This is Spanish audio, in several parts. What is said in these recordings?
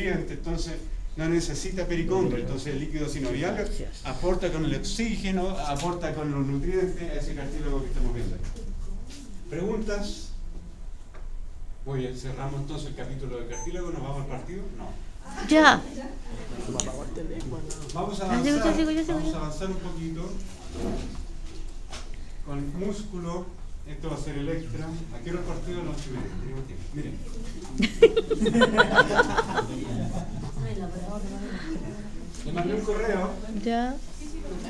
nutriente, entonces no necesita pericondrio, entonces el líquido sinovial aporta con el oxígeno, aporta con los nutrientes a ese cartílago que estamos viendo ahí. ¿Preguntas? Muy bien, cerramos entonces el capítulo del cartílago, ¿nos vamos al partido? No. Ya. Vamos a avanzar un poquito con el músculo. Esto va a ser el extra. ¿A qué hora el partido? A las 8:30. Miren. Le mandé un correo. Ya.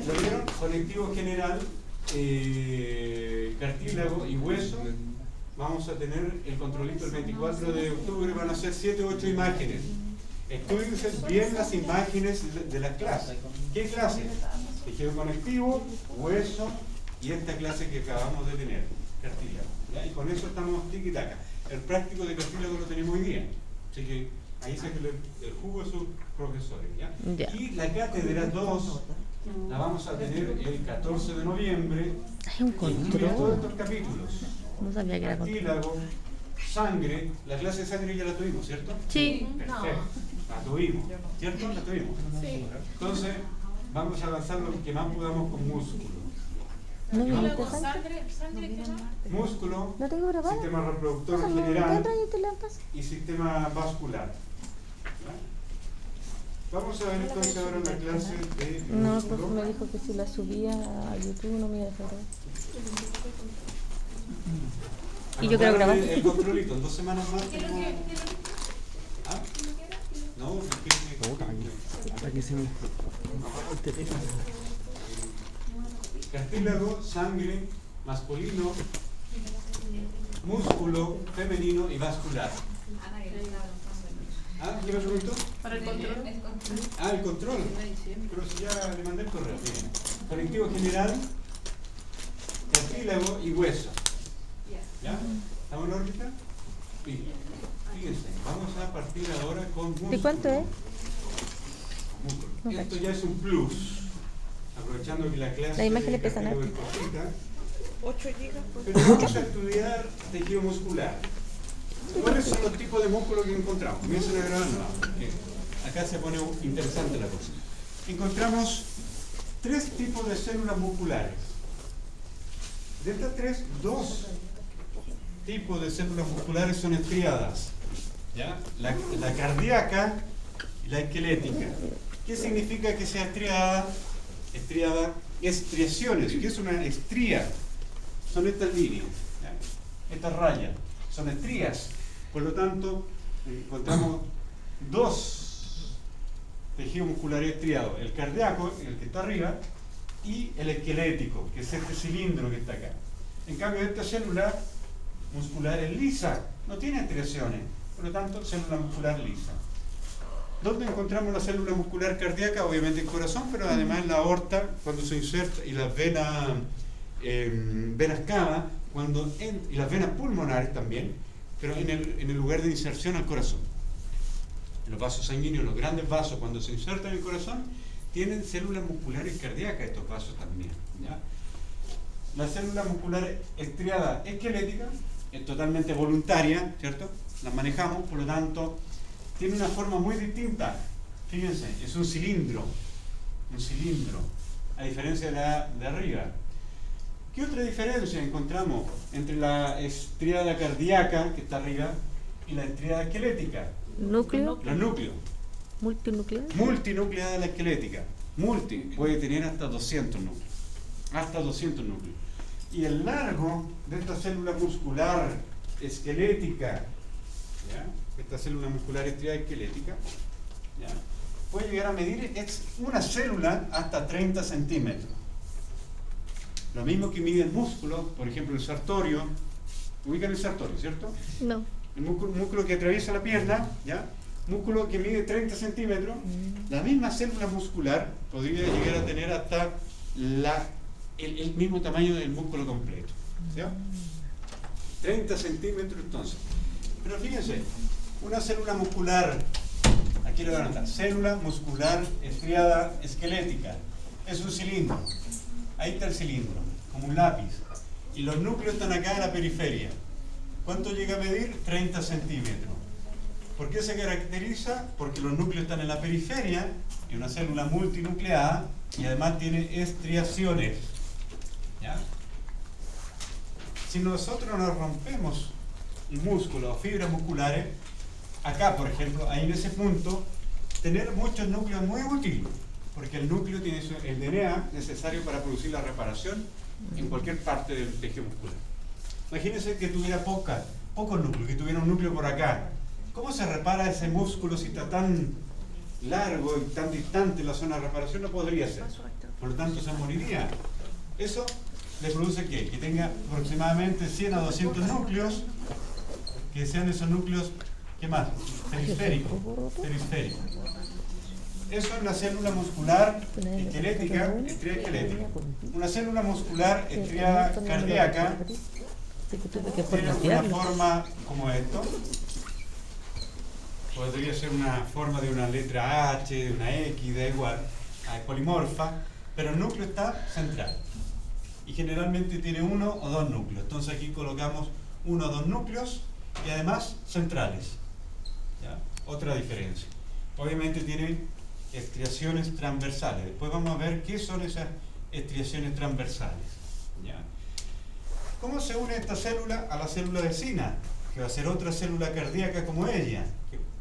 ¿Lo vieron? Conectivo general, cartílago y hueso. Vamos a tener el controlito el 24 de octubre. Van a ser 7 u 8 imágenes. Estúdiense bien las imágenes de las clases. ¿Qué clase? Tejido conectivo, hueso y esta clase que acabamos de tener, cartílago. ¿Ya? Y con eso estamos tiki-taka. El práctico de cartílago lo tenemos hoy día. Así que ahí saquen el jugo de sus profesores. ¿Ya? Ya. Y la cátedra 2 la vamos a tener el 14 de noviembre. Hay un Incluye todos control. estos capítulos. No sabía que era control. Cartílago, sangre. La clase de sangre ya la tuvimos, ¿cierto? Sí. Perfecto. La tuvimos, ¿cierto? La tuvimos. Sí. Entonces, vamos a avanzar lo que más podamos con músculo. ¿No me Luego, gusta sangre, ¿qué más? Músculo, No tengo grabado. sistema reproductor Pásame, general ¿te traes la pasa? y sistema vascular. ¿Ya? Vamos a ver entonces ahora la clase de No, el músculo. profe me dijo que si la subía a YouTube no me iba a dejar. Y yo quiero grabar. El controlito, en 2 semanas más. ¿Qué es lo que ¿Ah? No, Hasta que se me... cartílago, sangre, masculino, músculo, femenino y vascular. ¿Ah? ¿Qué me preguntó? para el control? Ah, el control. Pero si ya le mandé el correo. Bien. Conectivo general, cartílago y hueso. ¿Ya? ¿Estamos en órbita? Sí. Fíjense, vamos a partir ahora con músculo. ¿De cuánto es? Músculo. No Esto cacho. ya es un plus. Aprovechando que la clase Las imágenes de pesan cartílago harto. es cortita, 8 gigas, pues. pero vamos a estudiar tejido muscular. ¿Cuáles son los tipos de músculo que encontramos? Comiencen a grabar nuevo, porque acá se pone interesante la cosa. Encontramos 3 tipos de células musculares. De estas 3, 2 tipos de células musculares son estriadas. ¿Ya? La cardíaca y la esquelética. ¿Qué significa que sea estriada? Estriada, estriaciones. ¿Qué es una estría? Son estas líneas, ¿ya? Estas rayas, son estrías. Por lo tanto, encontramos 2 tejidos musculares estriados. El cardíaco, el que está arriba, y el esquelético, que es este cilindro que está acá. En cambio, esta célula muscular es lisa, no tiene estriaciones. Por lo tanto, célula muscular lisa. ¿Dónde encontramos la célula muscular cardíaca? Obviamente en el corazón, pero además en la aorta, cuando se inserta, y las venas cava, y las venas pulmonares también, pero en el lugar de inserción al corazón. En los vasos sanguíneos, los grandes vasos, cuando se insertan en el corazón, tienen células musculares cardíacas estos vasos también. ¿Ya? La célula muscular estriada esquelética es totalmente voluntaria, ¿cierto? La manejamos, por lo tanto, tiene una forma muy distinta. Fíjense, es un cilindro, a diferencia de la de arriba. ¿Qué otra diferencia encontramos entre la estriada cardíaca, que está arriba, y la estriada esquelética? Núcleo, Los núcleos. multinuclear. Multinucleada la esquelética. Multi puede tener hasta 200 núcleos. Hasta 200 núcleos. Y el largo de esta célula muscular esquelética, ¿ya? Esta célula muscular estriada esquelética, ¿ya? Puede llegar a medir una célula hasta 30 centímetros. Lo mismo que mide el músculo, por ejemplo el sartorio. Ubican el sartorio, ¿cierto? No. El músculo que atraviesa la pierna, ¿ya? Músculo que mide 30 centímetros. La misma célula muscular podría llegar a tener hasta el mismo tamaño del músculo completo, ¿ya? 30 centímetros entonces. Pero fíjense, una célula muscular, aquí le van a anotar, célula muscular estriada esquelética, es un cilindro. Ahí está el cilindro, como un lápiz. Y los núcleos están acá en la periferia. ¿Cuánto llega a medir? 30 centímetros. ¿Por qué se caracteriza? Porque los núcleos están en la periferia, en una célula multinucleada, y además tiene estriaciones. ¿Ya? Si nosotros nos rompemos un músculo o fibras musculares, acá por ejemplo, ahí en ese punto, tener muchos núcleos es muy útil, porque el núcleo tiene el DNA necesario para producir la reparación en cualquier parte del tejido muscular. Imagínense que tuviera pocos núcleos, que tuviera un núcleo por acá. ¿Cómo se repara ese músculo si está tan largo y tan distante la zona de reparación? No podría ser. Por lo tanto, se moriría. Eso le produce ¿qué? Que tenga aproximadamente 100 a 200 núcleos, que sean esos núcleos, ¿qué más? Periféricos. Eso es una célula muscular esquelética, estría esquelética. Una célula muscular estría cardíaca tiene una forma como esto. Podría ser una forma de una letra H, de una X, da igual, es polimorfa, pero el núcleo está central. Y generalmente tiene uno o dos núcleos. Entonces aquí colocamos uno o dos núcleos y además centrales. ¿Ya? Otra diferencia. Obviamente tiene estriaciones transversales. Después vamos a ver qué son esas estriaciones transversales. ¿Ya? ¿Cómo se une esta célula a la célula vecina? Que va a ser otra célula cardíaca como ella.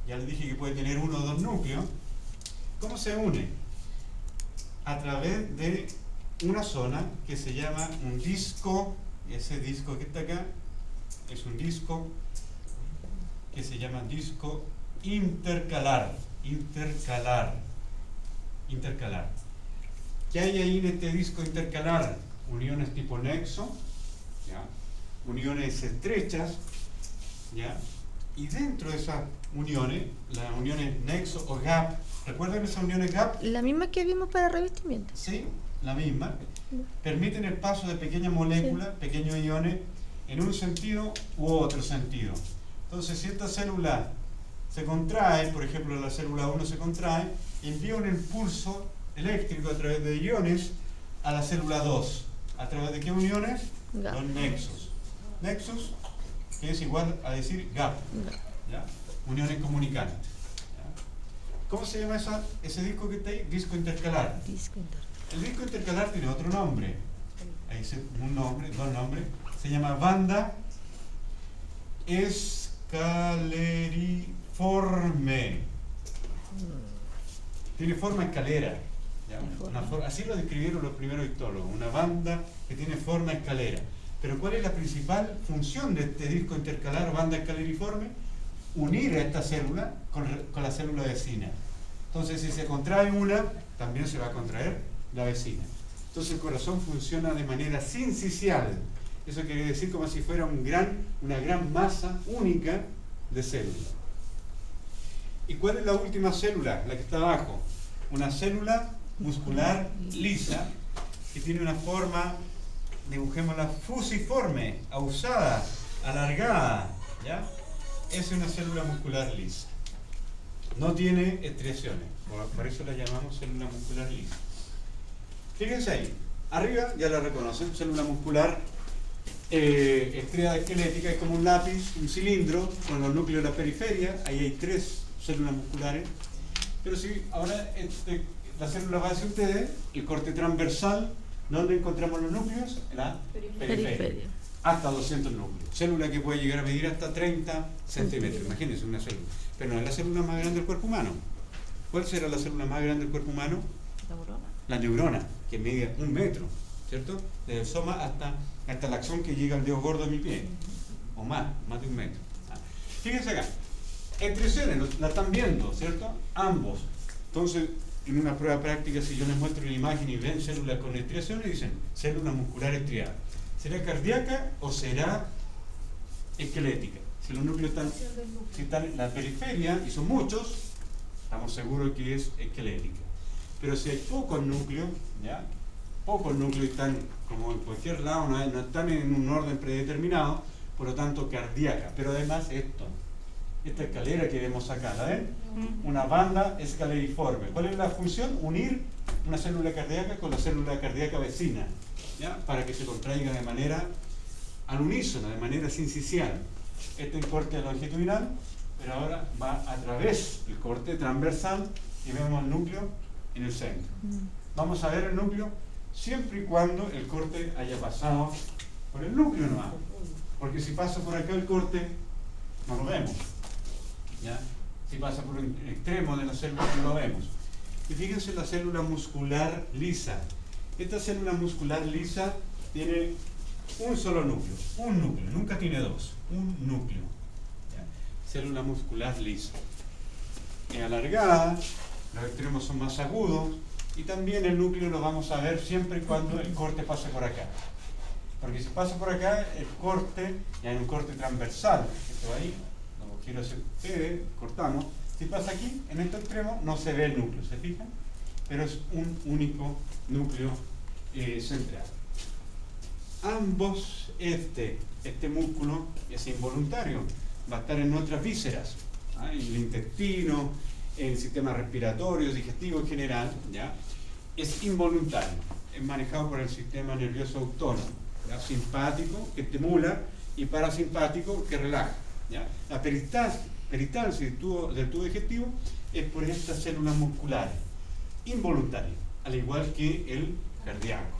Ya les dije que puede tener uno o dos núcleos. ¿Cómo se une? A través de una zona que se llama un disco. Ese disco que está acá es un disco que se llama disco intercalar. Intercalar. ¿Qué hay ahí en este disco intercalar? Uniones tipo nexo, ¿ya? Uniones estrechas, ¿ya? Y dentro de esas uniones, las uniones nexo o gap, ¿recuerdan esas uniones gap? La misma que vimos para revestimiento. Sí, la misma. Permiten el paso de pequeñas moléculas, pequeños iones, en un sentido u otro sentido. Entonces, si esta célula se contrae, por ejemplo la célula 1 se contrae, envía un impulso eléctrico a través de iones a la célula 2. ¿A través de qué uniones? Gap. Los nexos. Nexos, que es igual a decir gap. ¿Ya? Uniones comunicantes. ¿Ya? ¿Cómo se llama ese disco que está ahí? Disco intercalar. El disco intercalar tiene otro nombre. Ahí un nombre, dos nombres. Se llama banda escaleriforme. Tiene forma escalera. ¿Ya? Así lo describieron los primeros histólogos. Una banda que tiene forma escalera. Pero ¿cuál es la principal función de este disco intercalar o banda escaleriforme? Unir a esta célula con la célula vecina. Entonces, si se contrae una, también se va a contraer la vecina. Entonces, el corazón funciona de manera sincicial. Eso quiere decir como si fuera una gran masa única de células. ¿Y cuál es la última célula? La que está abajo. Una célula muscular lisa que tiene una forma, dibujémosla, fusiforme, ausada, alargada. ¿Ya? Es una célula muscular lisa. No tiene estriaciones, por eso la llamamos célula muscular lisa. Fíjense ahí, arriba ya la reconocen, célula muscular estriada esquelética, es como un lápiz, un cilindro con los núcleos de la periferia, ahí hay 3 células musculares, pero si ahora la célula va hacia ustedes, el corte transversal, ¿dónde encontramos los núcleos? En la periferia. Hasta 200 núcleos. Célula que puede llegar a medir hasta 30 centímetros. Imagínense una célula. Pero no es la célula más grande del cuerpo humano. ¿Cuál será la célula más grande del cuerpo humano? La neurona, que mide 1 metro, ¿cierto? Desde el soma hasta el axón que llega al dedo gordo de mi pie. O más de 1 metro. Fíjense acá. Estriaciones, la están viendo, ¿cierto? Ambos. Entonces, en una prueba práctica, si yo les muestro la imagen y ven células con estriaciones, dicen célula muscular estriada. ¿Será cardíaca o será esquelética? Si los núcleos están en la periferia, y son muchos, estamos seguros que es esquelética. Pero si hay pocos núcleos, ¿ya? Pocos núcleos están como en cualquier lado, no están en un orden predeterminado, por lo tanto cardíaca. Pero además esta escalera que vemos acá, ¿la ven? Una banda escaleriforme. ¿Cuál es la función? Unir una célula cardíaca con la célula cardíaca vecina, ¿ya? Para que se contraiga de manera al unísono, de manera sincicial. Este es el corte longitudinal, pero ahora va a través del corte transversal y vemos el núcleo en el centro. Vamos a ver el núcleo siempre y cuando el corte haya pasado por el núcleo nomás, porque si pasa por acá el corte no lo vemos, ¿ya? Si pasa por un extremo de la célula no lo vemos. Y fíjense la célula muscular lisa. Esta célula muscular lisa tiene un solo núcleo, nunca tiene dos, un núcleo, ¿ya? Célula muscular lisa. Es alargada, los extremos son más agudos y también el núcleo lo vamos a ver siempre y cuando el corte pase por acá. Porque si pasa por acá, el corte, ya hay un corte transversal, esto ahí, no quiero hacer ustedes, cortamos. Si pasa aquí, en este extremo, no se ve el núcleo, ¿se fijan? Pero es un único núcleo central. Ambos, este músculo es involuntario, va a estar en nuestras vísceras, ¿ah? En el intestino, en el sistema respiratorio, digestivo en general, ¿ya? Es involuntario, es manejado por el sistema nervioso autónomo, ¿ya? Simpático, que estimula, y parasimpático, que relaja, ¿ya? La peristalsis del tubo digestivo es por estas células musculares, involuntarias, al igual que el cardíaco.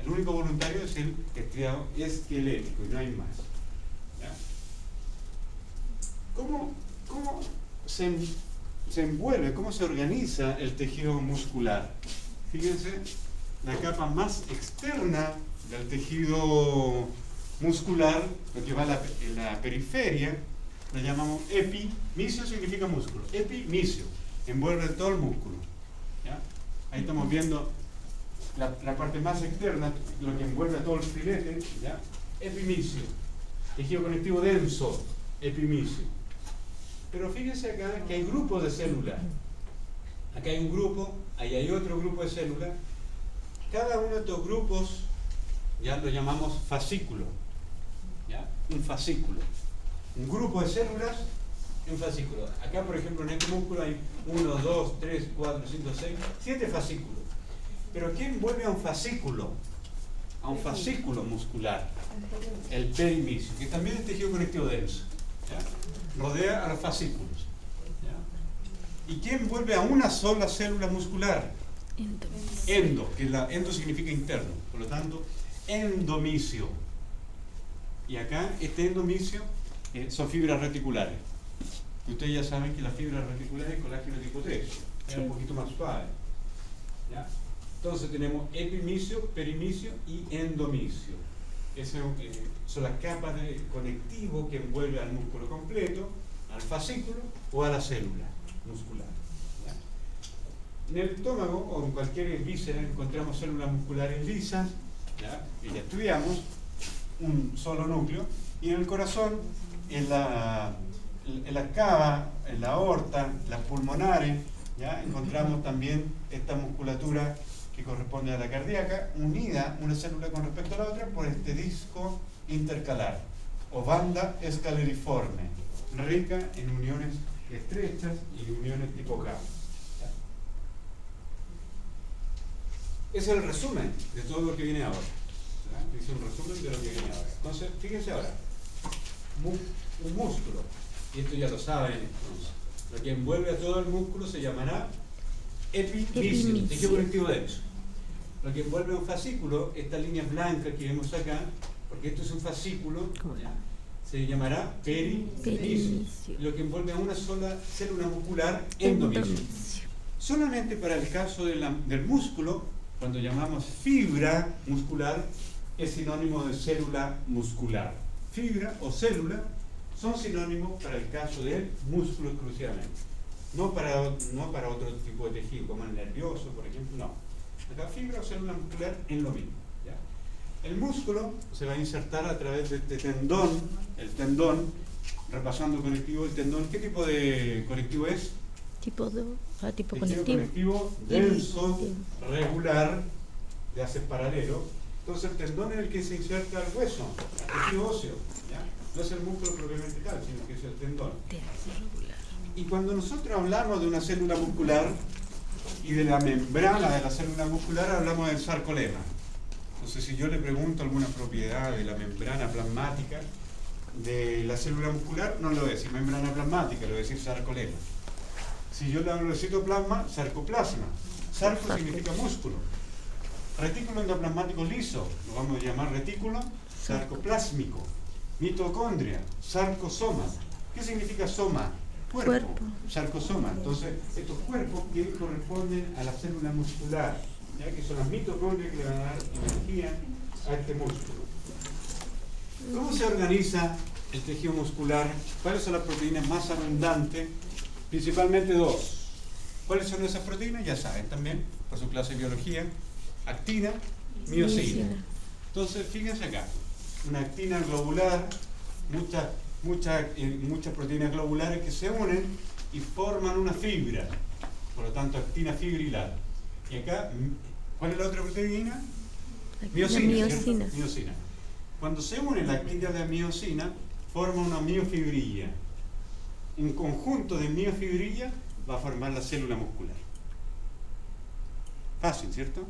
El único voluntario es el estriado esquelético y no hay más. ¿Ya? ¿Cómo se envuelve, cómo se organiza el tejido muscular? Fíjense, la capa más externa del tejido muscular, lo que va en la periferia, la llamamos epimicio, significa músculo. Epimicio, envuelve todo el músculo. ¿Ya? Ahí estamos viendo la parte más externa, lo que envuelve a todo el filete, ¿ya? Epimicio, tejido conectivo denso, epimicio. Pero fíjense acá que hay grupos de células. Acá hay un grupo, ahí hay otro grupo de células. Cada uno de estos grupos ya lo llamamos fascículo, ¿ya? Un fascículo. Un grupo de células y un fascículo. Acá, por ejemplo, en este músculo hay 1, 2, 3, 4, 5, 6, 7 fascículos. Pero ¿qué envuelve a un fascículo? A un fascículo muscular. El perimicio, que también es tejido conectivo denso, ¿ya? Rodea a los fascículos, ¿ya? ¿Y qué envuelve a una sola célula muscular? Endo, que endo significa interno, por lo tanto, endomicio. Y acá, este endomicio son fibras reticulares. Ustedes ya saben que las fibras reticulares es colágeno tipo 3, es un poquito más suave, ¿ya? Entonces tenemos epimicio, perimicio y endomicio. Esas son las capas de conectivo que envuelve al músculo completo, al fascículo o a la célula muscular, ¿ya? En el estómago o en cualquier víscera encontramos células musculares lisas, ¿ya? Que ya estudiamos, un solo núcleo, y en el corazón, en la cava, en la aorta, las pulmonares, ¿ya? Encontramos también esta musculatura que corresponde a la cardíaca, unida una célula con respecto a la otra por este disco intercalar o banda escaleriforme, rica en uniones estrechas y uniones tipo K. Ese es el resumen de todo lo que viene ahora. ¿Ya? Es un resumen de lo que viene ahora. Entonces, fíjense ahora, un músculo, y esto ya lo saben, entonces, lo que envuelve a todo el músculo se llamará epimicio, tejido conectivo denso. Lo que envuelve a un fascículo, estas líneas blancas que vemos acá, porque esto es un fascículo, ¿ya? Se llamará perimicio. Lo que envuelve a una sola célula muscular, endomicio. Solamente para el caso del músculo, cuando llamamos fibra muscular, es sinónimo de célula muscular. Fibra o célula son sinónimos para el caso del músculo exclusivamente. No para otro tipo de tejido, como el nervioso, por ejemplo, no. Acá fibra o célula muscular es lo mismo, ¿ya? El músculo se va a insertar a través de este tendón, el tendón, repasando el conectivo del tendón. ¿Qué tipo de conectivo es? Tipo Tejido conectivo. conectivo denso, regular, de hace paralelo. Entonces el tendón es el que se inserta al hueso, al tejido óseo, ¿ya? No es el músculo propiamente tal, sino que es el tendón. Y cuando nosotros hablamos de una célula muscular y de la membrana de la célula muscular, hablamos del sarcolema. Entonces, si yo le pregunto alguna propiedad de la membrana plasmática, de la célula muscular, no le voy a decir membrana plasmática, le voy a decir sarcolema. Si yo le hablo de citoplasma, sarcoplasma. Sarco significa músculo. Retículo endoplasmático liso, lo vamos a llamar retículo sarcoplásmico. Mitocondria, sarcosoma. ¿Qué significa soma? Cuerpo. Sarcosoma. Entonces, estos cuerpos que corresponden a la célula muscular, ya que son las mitocondrias que le van a dar energía a este músculo. ¿Cómo se organiza el tejido muscular? ¿Cuáles son las proteínas más abundantes? Principalmente dos. ¿Cuáles son esas proteínas? Ya saben también, por su clase de biología. Actina, miosina. Entonces, fíjense acá. Una actina globular, muchas proteínas globulares que se unen y forman una fibra. Por lo tanto, actina fibrilar. Y acá, ¿cuál es la otra proteína? Miosina. ¿Cierto? Miosina. Cuando se une la actina y la miosina, forma una miofibrilla. Un conjunto de miofibrillas va a formar la célula muscular. Fácil, ¿cierto?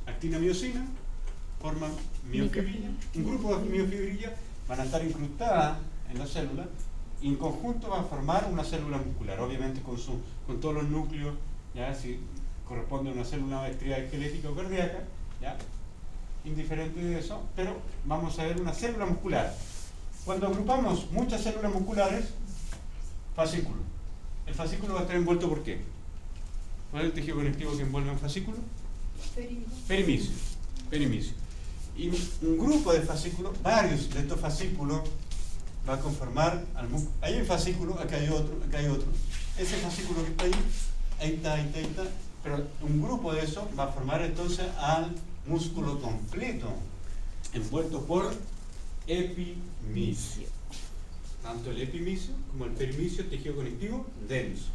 Actina, miosina, forman miofibrilla. Un grupo de miofibrillas van a estar incrustadas en la célula y en conjunto van a formar una célula muscular, obviamente con todos los núcleos, ya si corresponde a una célula maestría esquelética o cardíaca, ya indiferente de eso, pero vamos a ver una célula muscular. Cuando agrupamos muchas células musculares, fascículo. El fascículo va a estar envuelto ¿por qué? ¿Cuál es el tejido conectivo que envuelve un fascículo? Perimicio. Perimicio. Y un grupo de fascículos, varios de estos fascículos, va a conformar al músculo. Ahí hay un fascículo, acá hay otro, acá hay otro. Ese fascículo que está ahí está, pero un grupo de eso va a formar entonces al músculo completo, envuelto por epimicio. Tanto el epimicio como el perimicio, tejido conectivo denso.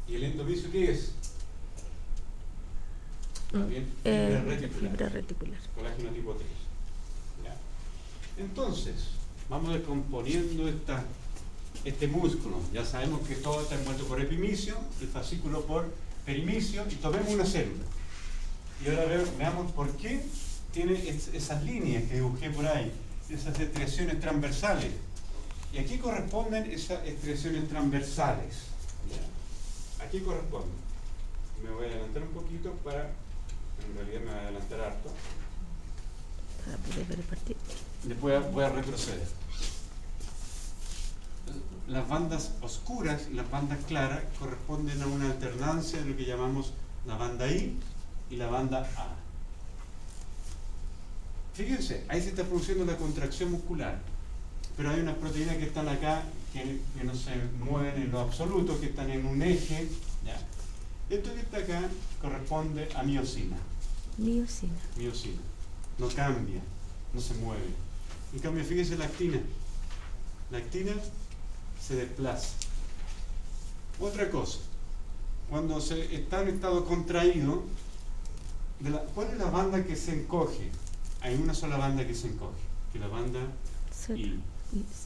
¿Y el endomicio qué es? Bien, fibra reticular. Colágeno tipo 3. ¿Ya? Entonces, vamos descomponiendo este músculo. Ya sabemos que todo está envuelto por epimicio, el fascículo por perimicio, y tomemos una célula. Y ahora veamos por qué tiene esas líneas que dibujé por ahí, esas estriaciones transversales. Y aquí corresponden esas estriaciones transversales. ¿Ya? Aquí corresponden. Me voy a adelantar un poquito en realidad me voy a adelantar harto. Para poder ver el partido. Después voy a retroceder. Las bandas oscuras y las bandas claras corresponden a una alternancia de lo que llamamos la banda I y la banda A. Fíjense, ahí se está produciendo la contracción muscular, pero hay unas proteínas que están acá que no se mueven en lo absoluto, que están en un eje. ¿Ya? Esto que está acá corresponde a miosina. Miosina. No cambia, no se mueve. En cambio, fíjense la actina. La actina se desplaza. Otra cosa, cuando se está en estado contraído, ¿cuál es la banda que se encoge? Hay una sola banda que se encoge, que es la banda I.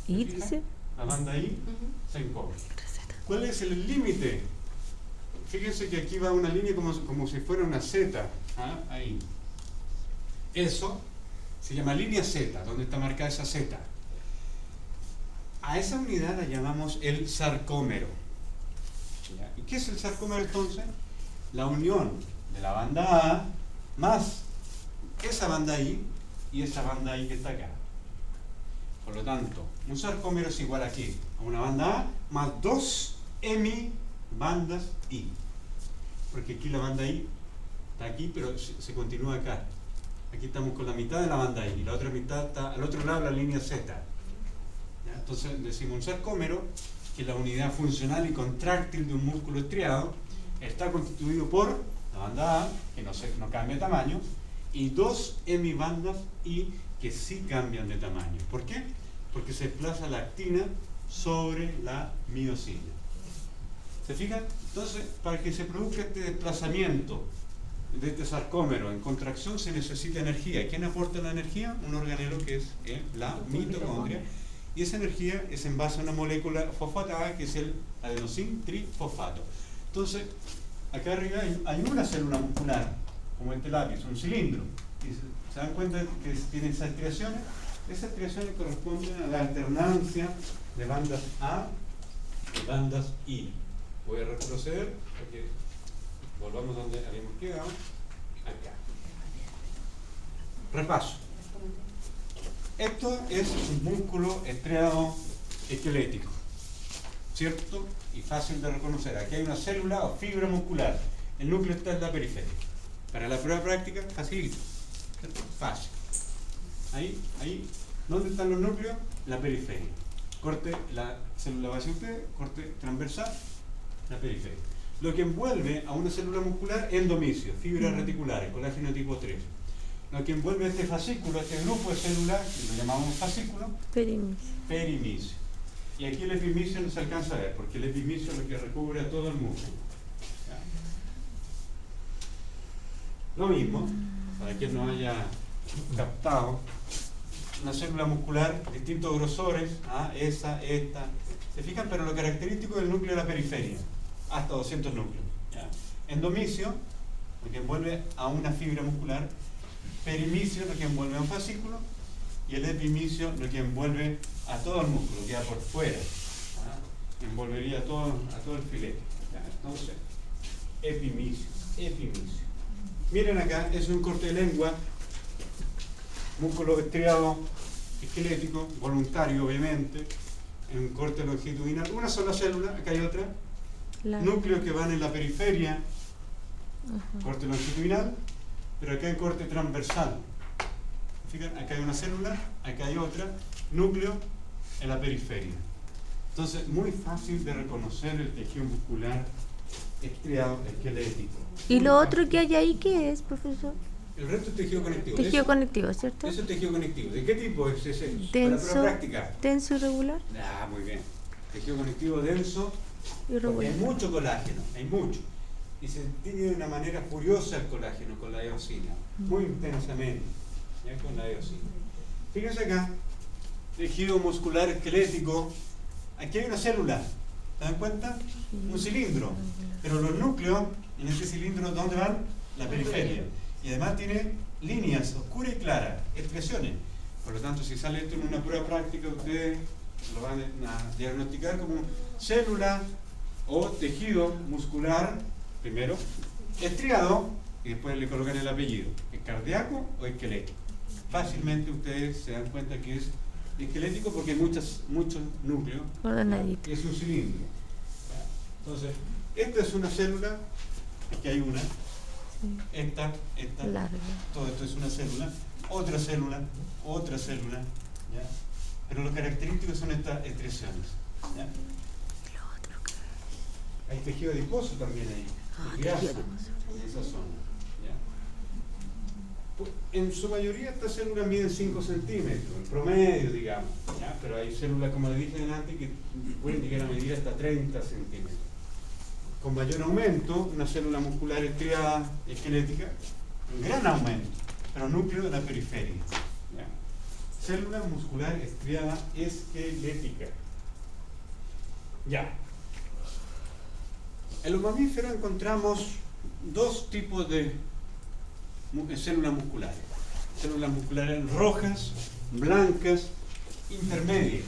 ¿Y dice? La banda I se encoge. ¿Cuál es el límite? Fíjense que aquí va una línea como si fuera una Z. ¿Ah? Ahí. Eso se llama línea Z, donde está marcada esa Z. A esa unidad la llamamos el sarcómero. ¿Ya? ¿Y qué es el sarcómero entonces? La unión de la banda A más esa banda I y esa banda I que está acá. Por lo tanto, un sarcómero es igual aquí a una banda A más dos hemibandas I. Porque aquí la banda I está aquí, pero se continúa acá. Aquí estamos con la mitad de la banda I y la otra mitad está al otro lado de la línea Z. ¿Ya? Entonces decimos un sarcómero, que es la unidad funcional y contráctil de un músculo estriado, está constituido por la banda A, que no cambia de tamaño, y dos hemibandas I que sí cambian de tamaño. ¿Por qué? Porque se desplaza la actina sobre la miosina. ¿Se fijan? Entonces, para que se produzca este desplazamiento de este sarcómero en contracción se necesita energía. ¿Quién aporta la energía? Un organelo que es la mitocondria. Y esa energía es en base a una molécula fosfatada que es el adenosín trifosfato. Entonces, acá arriba hay una célula muscular, como este lápiz, un cilindro. Y se dan cuenta que tiene esas estriaciones. Esas estriaciones corresponden a la alternancia de bandas A y bandas I. Voy a retroceder para que volvamos donde habíamos quedado. Acá. Repaso. Esto es un músculo estriado esquelético, ¿cierto? Y fácil de reconocer. Aquí hay una célula o fibra muscular. El núcleo está en la periferia. Para la prueba práctica, facilito. ¿Cierto? Fácil. Ahí, ¿dónde están los núcleos? La periferia. Corte, la célula va hacia usted, corte transversal, la periferia. Lo que envuelve a una célula muscular, endomisio, fibras reticulares, colágeno tipo 3. Lo que envuelve este fascículo, este grupo de células, que lo llamamos fascículo, Perimis. perimicio. Y aquí el epimicio no se alcanza a ver, porque el epimicio es lo que recubre a todo el músculo. ¿Ya? Lo mismo, para quien no haya captado, una célula muscular, distintos grosores, esta. ¿Se fijan? Pero lo característico del núcleo de la periferia, hasta 200 núcleos. ¿Ya? Endomisio, lo que envuelve a una fibra muscular, perimicio, lo que envuelve a un fascículo, y el epimicio, lo que envuelve a todo el músculo, queda por fuera. Envolvería a todo el filete. ¿Ya? Entonces, epimicio. Miren acá, es un corte de lengua, músculo estriado esquelético, voluntario obviamente, en un corte longitudinal, una sola célula, acá hay otra, núcleos que van en la periferia, corte longitudinal, pero acá hay corte transversal. Fíjense, acá hay una célula, acá hay otra, núcleo en la periferia. Entonces, muy fácil de reconocer el tejido muscular estriado esquelético. ¿Y lo otro que hay ahí qué es, profesor? El resto es tejido conectivo. Tejido conectivo, ¿cierto? Eso es tejido conectivo. ¿De qué tipo es ese? Para la Denso, prueba práctica. denso irregular. Muy bien. Tejido conectivo denso. Porque Irregular. hay mucho colágeno, hay mucho. Y se tiene de una manera furiosa el colágeno con la eosina, muy intensamente, ¿ya? Con la eosina. Fíjense acá, tejido muscular esquelético. Aquí hay una célula, ¿se dan cuenta? Un cilindro. Pero los núcleos en este cilindro, ¿dónde van? La periferia. Y además tiene líneas oscuras y claras, expresiones. Por lo tanto, si sale esto en una prueba práctica, ustedes lo van a diagnosticar como célula o tejido muscular, primero, estriado, y después le colocan el apellido. ¿Es cardíaco o esquelético? Fácilmente ustedes se dan cuenta que es esquelético porque hay muchos núcleos. Ordenadito. Es un cilindro. Entonces, esta es una célula, aquí hay una. Esta, Larga. todo esto es una célula, otra célula, ¿ya? Pero lo característico son estas estriaciones, ¿ya? Hay tejido adiposo también ahí, y grasa en esa zona, ¿ya? Pues, en su mayoría estas células miden 5 centímetros, el promedio, digamos, ¿ya? Pero hay células, como le dije antes, que pueden llegar a medir hasta 30 centímetros. Con mayor aumento, una célula muscular estriada esquelética, un gran aumento, pero núcleo de la periferia. ¿Ya? Célula muscular estriada esquelética. Ya. En los mamíferos encontramos dos tipos de células musculares. Células musculares rojas, blancas, intermedias.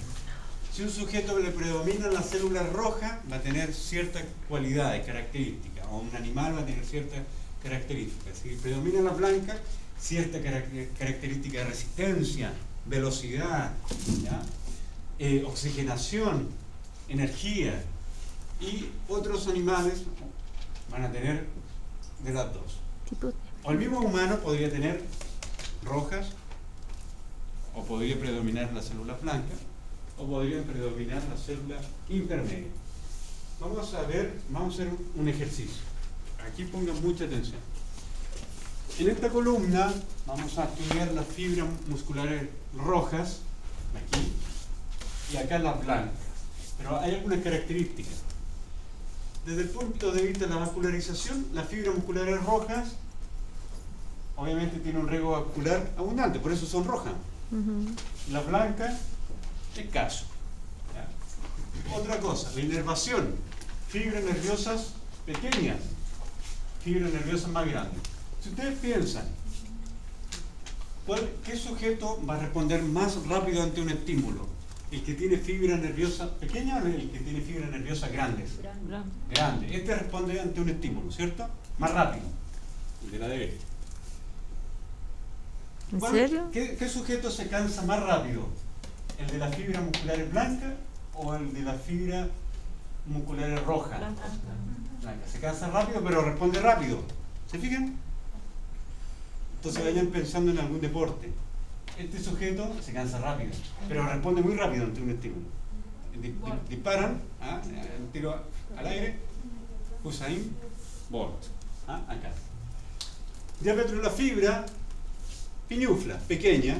Si un sujeto le predomina la célula roja, va a tener ciertas cualidades, características, o un animal va a tener ciertas características. Si predomina la blanca, cierta característica de resistencia, velocidad, ¿ya? Oxigenación, energía, y otros animales van a tener de las dos. O el mismo humano podría tener rojas, o podría predominar la célula blanca, o podrían predominar las células intermedias. Vamos a hacer un ejercicio. Aquí pongan mucha atención. En esta columna vamos a estudiar las fibras musculares rojas, aquí, y acá las blancas. Pero hay algunas características. Desde el punto de vista de la vascularización, las fibras musculares rojas obviamente tienen un riego vascular abundante, por eso son rojas. Las blancas, escaso. ¿Ya? Otra cosa, la inervación, fibras nerviosas pequeñas, fibras nerviosas más grandes. Si ustedes piensan ¿Qué sujeto va a responder más rápido ante un estímulo? ¿El que tiene fibra nerviosa pequeña o el que tiene fibra nerviosa grandes? Grande. Este responde ante un estímulo, ¿cierto? Más rápido. El de la derecha. ¿En serio? ¿Qué sujeto se cansa más rápido? ¿El de las fibras musculares blancas o el de las fibras musculares rojas? Blanca. Se cansa rápido, pero responde rápido. ¿Se fijan? Entonces vayan pensando en algún deporte. Este sujeto se cansa rápido, pero responde muy rápido ante un estímulo. Disparan, un tiro al aire, Usain Bolt. Acá. Diámetro de la fibra, piñufla, pequeña,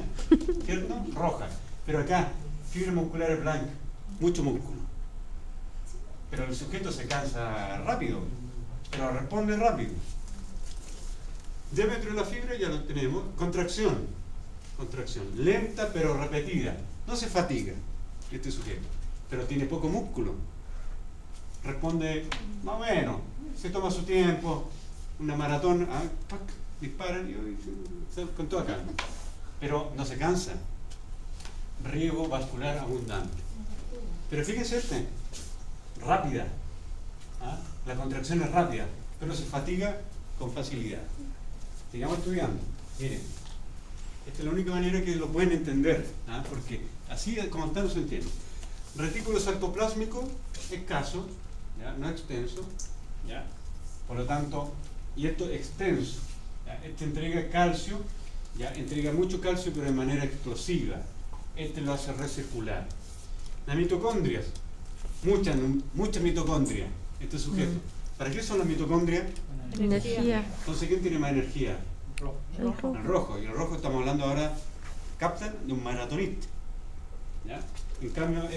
¿cierto? Roja. Pero acá, fibra muscular blanca, mucho músculo. Pero el sujeto se cansa rápido, pero responde rápido. Diámetro de la fibra ya lo tenemos. Contracción, lenta pero repetida. No se fatiga este sujeto, pero tiene poco músculo. Responde más o menos, se toma su tiempo. Una maratón, ¡pac! Disparan y con toda calma. Pero no se cansa. Riego vascular abundante. Pero fíjense rápida. La contracción es rápida, pero se fatiga con facilidad. Sigamos estudiando. Miren, esta es la única manera que lo pueden entender, porque así como está no se entiende. Retículo sarcoplásmico escaso, ¿ya? No extenso, ¿ya? Por lo tanto, y esto extenso, ¿ya? Este entrega calcio, ¿ya? Entrega mucho calcio pero de manera explosiva. Este lo hace recircular. Las mitocondrias, muchas mitocondrias, este sujeto. ¿Para qué son las mitocondrias? Energía. Entonces, ¿quién tiene más energía? El rojo. El rojo. Y el rojo estamos hablando ahora, captan, de un maratonista. ¿Ya? En cambio,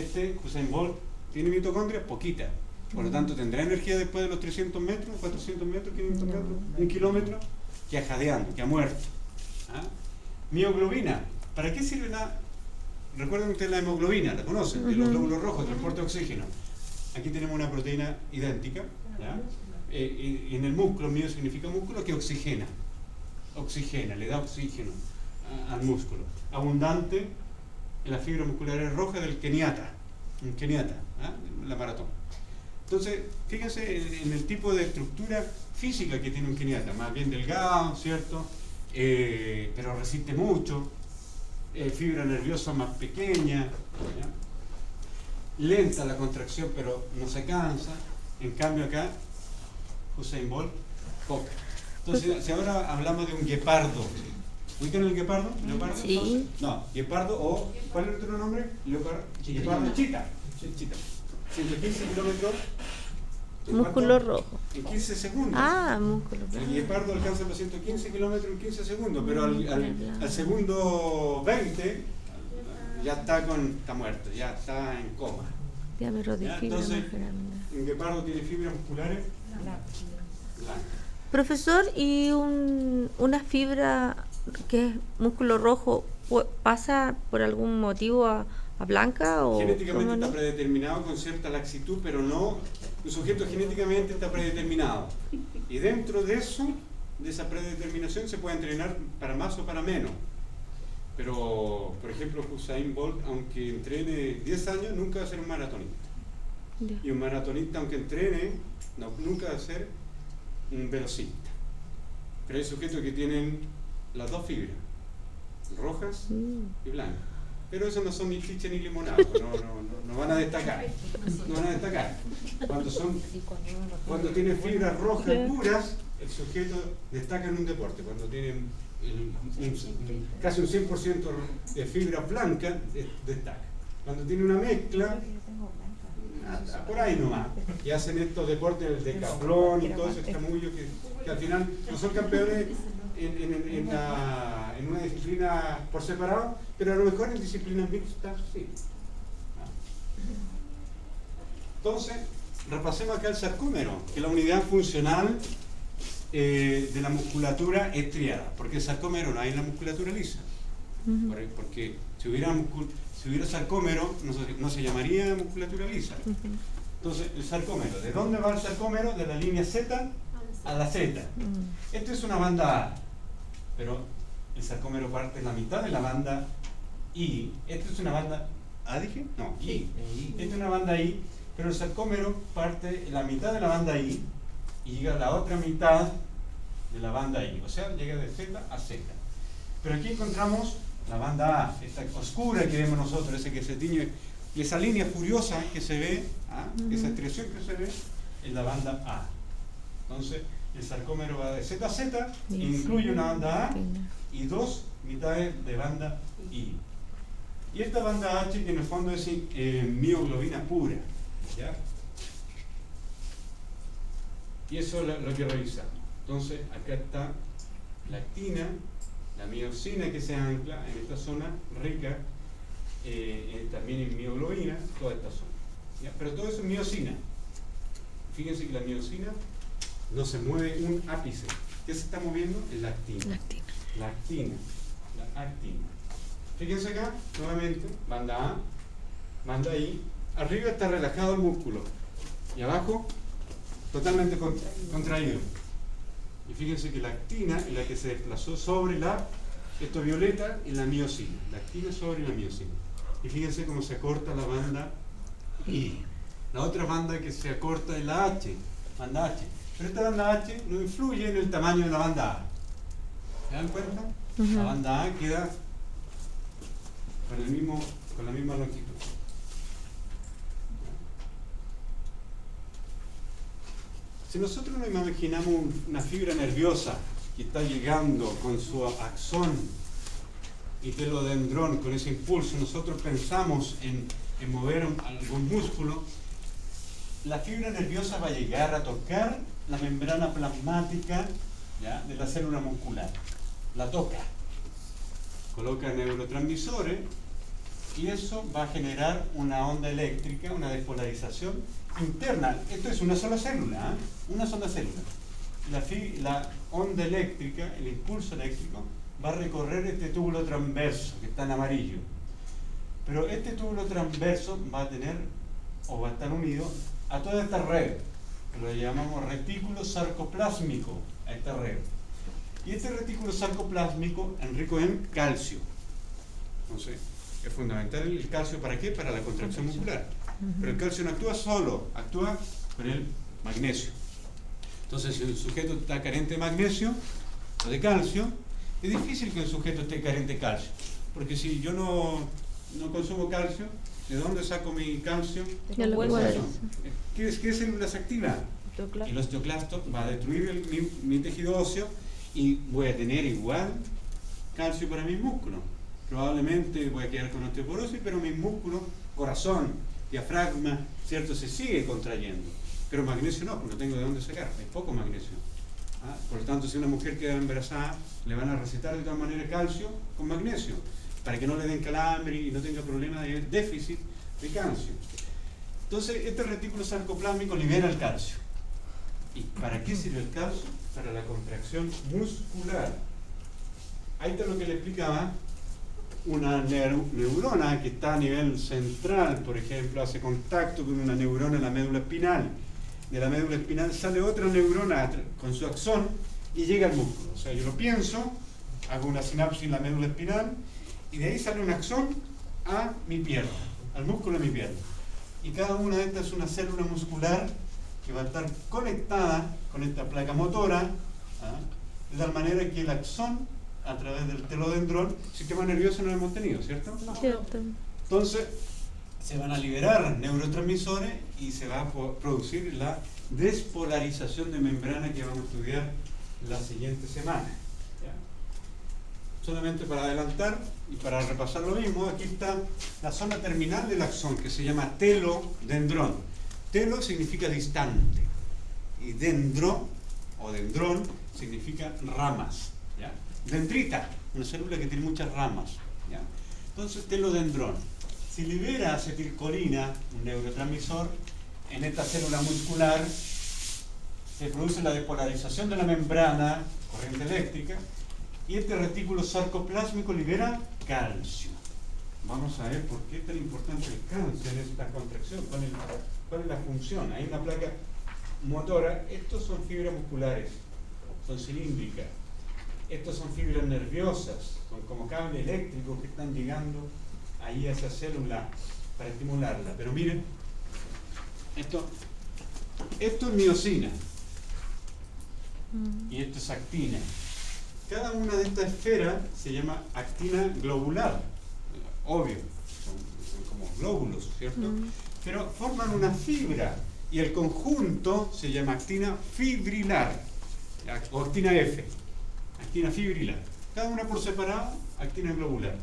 Usain Bolt, tiene mitocondrias poquitas. Por lo tanto, tendrá energía después de los 300 metros, 400 metros, 500 metros, 1 kilómetro, que ha jadeando, que ha muerto. Mioglobina. ¿Para qué sirve la? Recuerden ustedes la hemoglobina, la conocen, de los glóbulos rojos, transporte de oxígeno. Aquí tenemos una proteína idéntica, ¿ya? Y en el músculo, mio significa músculo, que oxigena, le da oxígeno al músculo. Abundante en las fibras musculares rojas del keniata, la maratón. Entonces, fíjense en el tipo de estructura física que tiene un keniata, más bien delgado, ¿cierto? Pero resiste mucho, fibra nerviosa más pequeña, ¿ya? Lenta la contracción, pero no se cansa. En cambio acá, Usain Bolt, poca. Entonces, si ahora hablamos de un guepardo, ¿ubican el guepardo? ¿Leopardo? Sí. Entonces, no, guepardo o, ¿cuál es el otro nombre? Guepardo, chita. 115 kilómetros. Músculo rojo. En 15 segundos. Músculo El rojo. guepardo alcanza los 115 kilómetros en 15 segundos, pero al segundo 20 ya está muerto, ya está en coma. Diámetro de ¿Ya? fibra Entonces, más grande. el guepardo tiene fibras musculares blancas. Profesor, ¿y una fibra que es músculo rojo pasa por algún motivo a blanca? O Genéticamente cómo está no? predeterminado con cierta laxitud, pero no, un sujeto genéticamente está predeterminado. Y dentro de eso, de esa predeterminación, se puede entrenar para más o para menos. Pero, por ejemplo, Usain Bolt, aunque entrene 10 años, nunca va a ser un maratonista. Ya. Y un maratonista, aunque entrene, nunca va a ser un velocista. Pero hay sujetos que tienen las dos fibras, rojas y blancas. Pero esos no son ni chicha ni limonada, no van a destacar. No van a destacar. Cuando tienen fibras rojas puras, el sujeto destaca en un deporte. Cuando tienen casi un 100% de fibras blancas, destaca. Cuando tiene una mezcla, por ahí nomás. Y hacen estos deportes, el decatlón y todo ese chamullo que al final no son campeones en una disciplina por separado, pero a lo mejor en disciplinas mixtas sí. Entonces, repasemos acá el sarcómero, que es la unidad funcional de la musculatura estriada, porque el sarcómero no hay en la musculatura lisa. Porque si hubiera sarcómero, no se llamaría musculatura lisa. Entonces, el sarcómero, ¿de dónde va el sarcómero? De la línea Z a la Z. Esta es una banda A, pero el sarcómero parte la mitad de la banda I. Esta es una banda ¿A dije? No, I. Esta es una banda I, pero el sarcómero parte la mitad de la banda I y llega a la otra mitad de la banda I, o sea, llega de Z a Z. Pero aquí encontramos la banda A, esta oscura que vemos nosotros, ese que se tiñe, y esa línea furiosa que se ve, esa expresión que se ve, es la banda A. Entonces, el sarcómero va de Z a Z, incluye una banda A y dos mitades de banda I. Y esta banda H, que en el fondo es mioglobina pura, ¿ya? Y eso es lo que revisamos. Entonces, acá está la actina, la miosina que se ancla en esta zona rica, también en mioglobina, toda esta zona, ¿ya? Pero todo eso es miosina. Fíjense que la miosina no se mueve un ápice. ¿Qué se está moviendo? Es la actina. La actina. La actina. Fíjense acá, nuevamente, banda A, banda I. Arriba está relajado el músculo y abajo totalmente contraído. Y fíjense que la actina es la que se desplazó sobre esto violeta, en la miosina. La actina sobre la miosina. Y fíjense cómo se acorta la banda I. La otra banda que se acorta es la H, banda H. Pero esta banda H no influye en el tamaño de la banda A. ¿Se dan cuenta? La banda A queda con la misma longitud. Si nosotros nos imaginamos una fibra nerviosa que está llegando con su axón y telodendrón, con ese impulso, nosotros pensamos en mover algún músculo, la fibra nerviosa va a llegar a tocar la membrana plasmática, ¿ya?, de la célula muscular. La toca. Coloca neurotransmisores y eso va a generar una onda eléctrica, una despolarización interna. Esto es una sola célula, una sola célula. La onda eléctrica, el impulso eléctrico, va a recorrer este túbulo transverso que está en amarillo. Pero este túbulo transverso va a tener, o va a estar unido a toda esta red, que lo llamamos retículo sarcoplásmico, a esta red. Y este retículo sarcoplásmico es rico en calcio. Entonces, es fundamental el calcio, ¿para qué? Para la contracción muscular. Pero el calcio no actúa solo, actúa con el magnesio. Entonces, si el sujeto está carente de magnesio o de calcio, es difícil que el sujeto esté carente de calcio. Porque si yo no consumo calcio, ¿de dónde saco mi calcio? De los huesos. ¿Qué célula se activa? El osteoclasto va a destruir mi tejido óseo y voy a tener igual calcio para mis músculos. Probablemente voy a quedar con osteoporosis, pero mis músculos, corazón, diafragma, ¿cierto?, se sigue contrayendo. Pero magnesio no, porque no tengo de dónde sacar, hay poco magnesio. Por lo tanto, si una mujer queda embarazada, le van a recetar de todas maneras calcio con magnesio, para que no le den calambre y no tenga problemas de déficit de calcio. Entonces, este retículo sarcoplásmico libera el calcio. ¿Y para qué sirve el calcio? Para la contracción muscular. Ahí está lo que le explicaba. Una neurona que está a nivel central, por ejemplo, hace contacto con una neurona en la médula espinal. De la médula espinal sale otra neurona con su axón y llega al músculo. O sea, yo lo pienso, hago una sinapsis en la médula espinal y de ahí sale un axón a mi pierna, al músculo de mi pierna. Y cada una de estas es una célula muscular que va a estar conectada con esta placa motora, de tal manera que el axón, a través del telodendrón, sistema nervioso no lo hemos tenido, ¿cierto? Cierto. Entonces, se van a liberar neurotransmisores y se va a producir la despolarización de membrana que vamos a estudiar la siguiente semana. ¿Ya? Solamente para adelantar y para repasar lo mismo, aquí está la zona terminal del axón, que se llama telodendrón. Telo significa distante y dendro o dendrón significa ramas. ¿Ya? Dendrita, una célula que tiene muchas ramas, ¿ya? Entonces, telodendrón. Si libera acetilcolina, un neurotransmisor, en esta célula muscular, se produce la despolarización de la membrana, corriente eléctrica, y este retículo sarcoplásmico libera calcio. Vamos a ver por qué es tan importante el calcio en esta contracción, cuál es la función. Hay una placa motora, estos son fibras musculares, son cilíndricas. Estos son fibras nerviosas, son como cables eléctricos que están llegando ahí a esa célula para estimularla. Pero miren, esto es miosina y esto es actina. Cada una de estas esferas se llama actina globular, obvio, son como glóbulos, ¿cierto? Pero forman una fibra y el conjunto se llama actina fibrilar, o actina F, actina fibrilar. Cada una por separado, actina globular.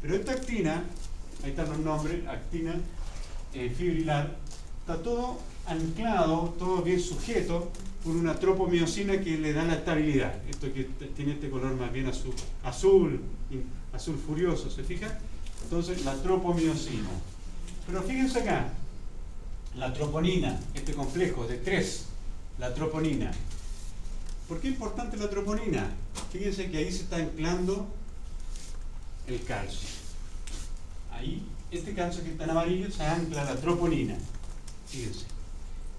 Pero esta actina, ahí están los nombres, actina fibrilar, está todo anclado, todo bien sujeto por una tropomiosina que le da la estabilidad. Esto que tiene este color más bien azul furioso, ¿se fijan? Entonces, la tropomiosina. Pero fíjense acá, la troponina, este complejo de 3, la troponina. ¿Por qué es importante la troponina? Fíjense que ahí se está anclando el calcio. Ahí, este calcio que está en amarillo se ancla a la troponina. Fíjense.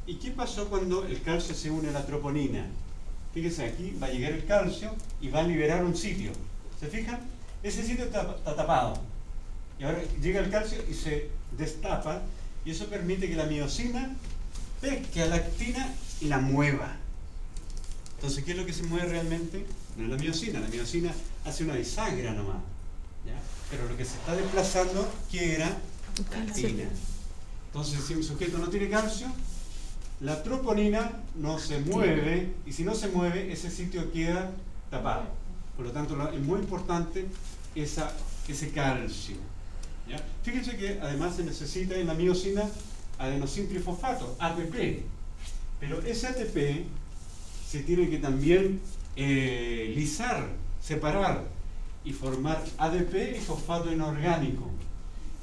¿Y qué pasó cuando el calcio se une a la troponina? Fíjense, aquí va a llegar el calcio y va a liberar un sitio. ¿Se fijan? Ese sitio está tapado. Y ahora llega el calcio y se destapa, y eso permite que la miosina pesque a la actina y la mueva. Entonces, ¿qué es lo que se mueve realmente? No es la miosina hace una bisagra nomás, ¿ya? Pero lo que se está desplazando, ¿qué era? La actina. Entonces, si un sujeto no tiene calcio, la troponina no se mueve, y si no se mueve, ese sitio queda tapado. Por lo tanto, es muy importante ese calcio, ¿ya? Fíjense que además se necesita en la miosina adenosintrifosfato, ATP. Pero ese ATP se tiene que también lisar, separar y formar ADP y fosfato inorgánico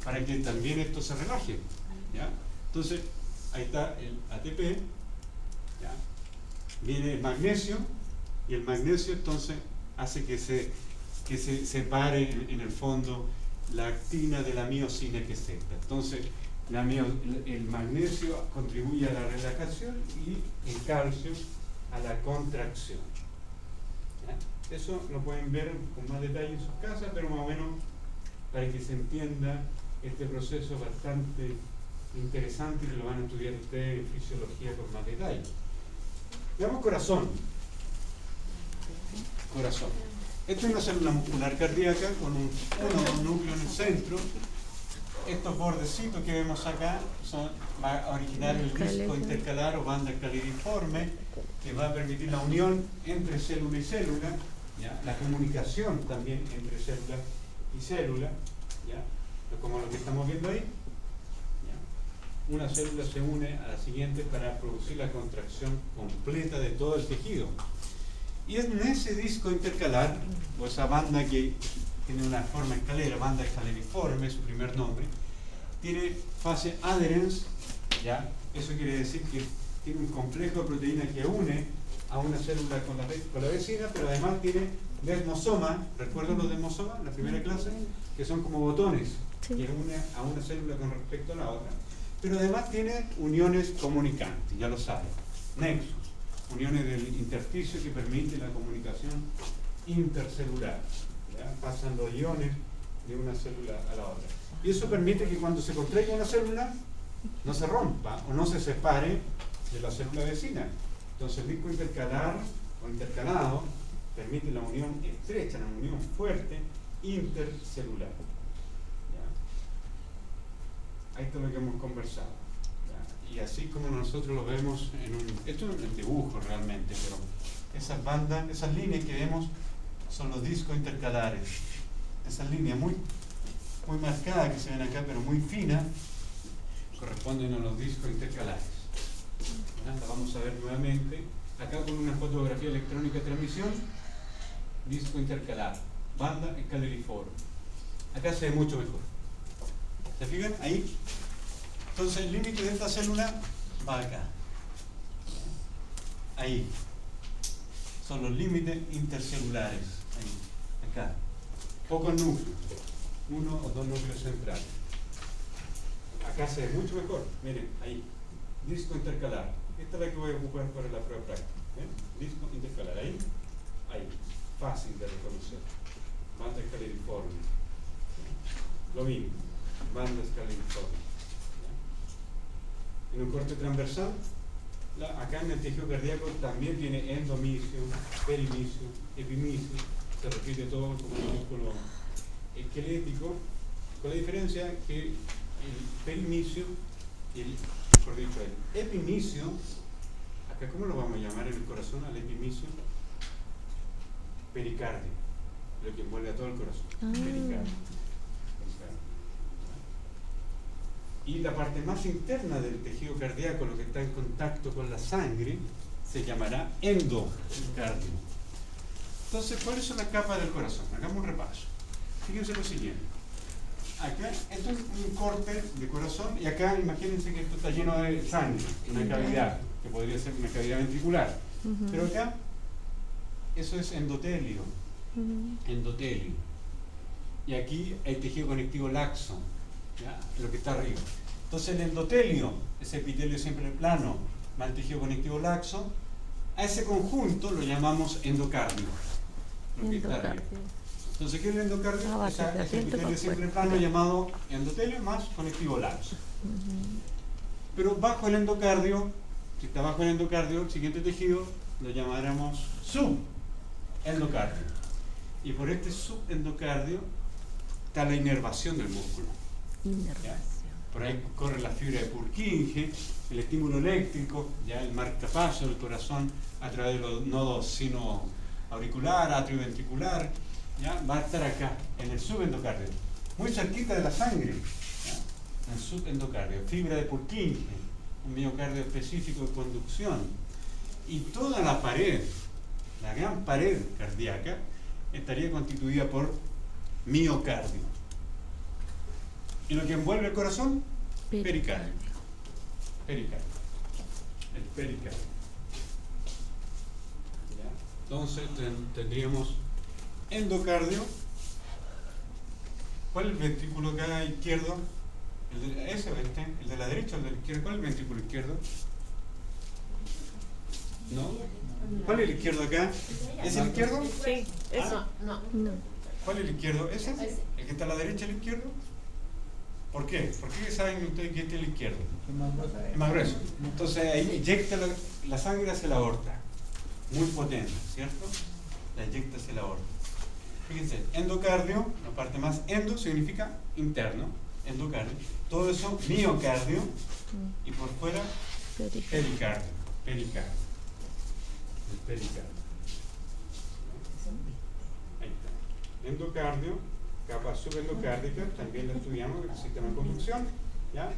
para que también esto se relaje, ¿ya? Entonces, ahí está el ATP, ¿ya? Viene el magnesio, y el magnesio entonces hace que se separe en el fondo la actina de la miosina que es esta. Entonces, el magnesio contribuye a la relajación y el calcio a la contracción, ¿ya? Eso lo pueden ver con más detalle en sus casas, pero más o menos para que se entienda este proceso bastante interesante que lo van a estudiar ustedes en fisiología con más detalle. Veamos corazón. Corazón. Esta es una célula muscular cardíaca con un núcleo en el centro. Estos bordecitos que vemos acá va a originar el disco intercalar o banda caliriforme, que va a permitir la unión entre célula y célula, ¿ya? La comunicación también entre célula y célula, ¿ya? Como lo que estamos viendo ahí, ¿ya? Una célula se une a la siguiente para producir la contracción completa de todo el tejido. Y en ese disco intercalar, o esa banda que tiene una forma escalera, banda escaleriforme, su primer nombre, tiene fase adherens, ¿ya? Eso quiere decir que tiene un complejo de proteínas que une a una célula con la vecina, pero además tiene desmosoma. ¿Recuerdan los desmosomas en la primera clase? Que son como botones, sí, que une a una célula con respecto a la otra. Pero además tiene uniones comunicantes, ya lo saben, nexos, uniones del intersticio que permiten la comunicación intercelular, ¿ya? Pasan los iones de una célula a la otra. Y eso permite que cuando se contraiga una célula no se rompa o no se separe de la célula vecina. Entonces el disco intercalar o intercalado permite la unión estrecha, la unión fuerte intercelular, ¿ya? Ahí está lo que hemos conversado, ¿ya? Y así como nosotros lo vemos esto es el dibujo realmente, pero esas bandas, esas líneas que vemos son los discos intercalares. Esas líneas muy marcadas que se ven acá, pero muy finas, corresponden a los discos intercalares. ¿Ya? La vamos a ver nuevamente acá con una fotografía electrónica de transmisión. Disco intercalar, banda escaleriforme. Acá se ve mucho mejor. ¿Se fijan? Ahí. Entonces el límite de esta célula va acá. Ahí. Son los límites intercelulares. Ahí. Acá. Pocos núcleos. 1 o 2 núcleos centrales. Acá se ve mucho mejor. Miren, ahí. Disco intercalar. Esta es la que voy a ocupar para la prueba práctica. ¿Eh? Disco intercalar. Ahí. Ahí. fácil de reconocer. Banda escaleriforme. Lo mismo, banda escaleriforme. En un corte transversal, acá en el tejido cardíaco también tiene endomisio, perimisio, epimisio, se repite todo como un músculo esquelético, con la diferencia que el perimisio, mejor dicho, el epimisio, acá ¿cómo lo vamos a llamar en el corazón al epimisio? Pericardio, lo que envuelve a todo el corazón. Pericardio. Y la parte más interna del tejido cardíaco, lo que está en contacto con la sangre, se llamará endocardio. Entonces, ¿cuáles son las capas del corazón? Hagamos un repaso. Fíjense lo siguiente. Acá, esto es un corte de corazón, y acá imagínense que esto está lleno de sangre, una cavidad, que podría ser una cavidad ventricular. Pero acá, eso es endotelio. Endotelio. Y aquí hay tejido conectivo laxo, ¿ya? Lo que está arriba. Entonces el endotelio, ese epitelio siempre plano, más el tejido conectivo laxo, a ese conjunto lo llamamos endocardio. Lo que está arriba. Entonces, ¿qué es el endocardio? Ese epitelio siempre plano llamado endotelio más conectivo laxo. Pero bajo el endocardio, si está bajo el endocardio, el siguiente tejido lo llamaremos subendocardio. Y por este subendocardio está la inervación del músculo. Por ahí corre la fibra de Purkinje, el estímulo eléctrico, ya el marcapaso del corazón a través de los nodos sino auricular, atrioventricular, ya va a estar acá, en el subendocardio, muy cerquita de la sangre, ¿ya? En el subendocardio, fibra de Purkinje, un miocardio específico de conducción, y toda la pared, la gran pared cardíaca, estaría constituida por miocardio. ¿Y lo que envuelve el corazón? Pericardio. Pericardio. El pericardio. ¿Ya? Entonces tendríamos endocardio. ¿Cuál es el ventrículo acá izquierdo? El de la derecha o el de la izquierda. ¿Cuál es el ventrículo izquierdo? ¿No? ¿Cuál es el izquierdo acá? ¿Es el izquierdo? Sí, eso. No. ¿Cuál es el izquierdo? ¿Ese? ¿El que está a la derecha el izquierdo? ¿Por qué? ¿Por qué saben ustedes que este es el izquierdo? Es más grueso. Entonces ahí inyecta la sangre hacia la aorta. Muy potente, ¿cierto? La inyecta hacia la aorta. Fíjense, endocardio, la parte más endo significa interno, endocardio. Todo eso, miocardio, y por fuera, pericardio. Pericardio. El pericardio. Ahí está. Endocardio, capa subendocárdica, también la estudiamos, el sistema de conducción, ¿ya?